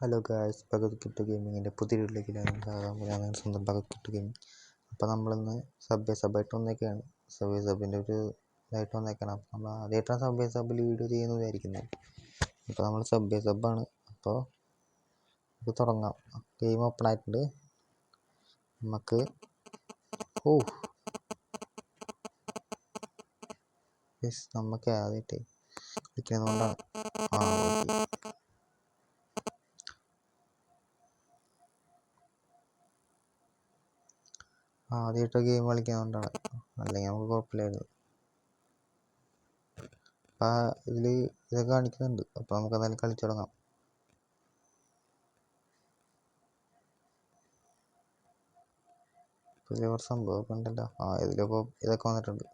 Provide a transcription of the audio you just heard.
Hello guys, Bhagat കിട്ട് ഗെയിമിങ്ങിൻ്റെ പുതിയ വീട്ടിലേക്ക് ഞാൻ സ്വന്തം ഭഗത് കിട്ട് ഗെയിമിങ്. അപ്പോൾ നമ്മളിന്ന് സബ്ബായിട്ട് വന്നേക്കാണ്. സബിൻ്റെ ഒരു ഇതായിട്ട് വന്നേക്കാണ്. അപ്പോൾ നമ്മൾ ആദ്യമായിട്ടാണ് സബ്ബിൽ വീഡിയോ ചെയ്യുന്നത് വിചാരിക്കുന്നത്. അപ്പോൾ നമ്മൾ സബ്ബാണ്. അപ്പോൾ ഇത് തുടങ്ങാം. ഗെയിം ഓപ്പൺ ആയിട്ടുണ്ട്. നമുക്ക് നമുക്ക് ആദ്യമായിട്ട് കളിക്കുന്നതുകൊണ്ടാണ്. ഓക്കെ, ആദ്യമായിട്ട് ഗെയിം കളിക്കുന്നതുകൊണ്ടാണ്, അല്ലെങ്കിൽ നമുക്ക് കുഴപ്പമില്ലായിരുന്നു. അപ്പം ഇതൊക്കെ കാണിക്കുന്നുണ്ട്. അപ്പോൾ നമുക്ക് എന്തായാലും കളിച്ചു തുടങ്ങാം. പുതിയ കുറച്ച് സംഭവമൊക്കെ ഉണ്ടല്ലോ. ഇതിലിപ്പോൾ ഇതൊക്കെ വന്നിട്ടുണ്ട്.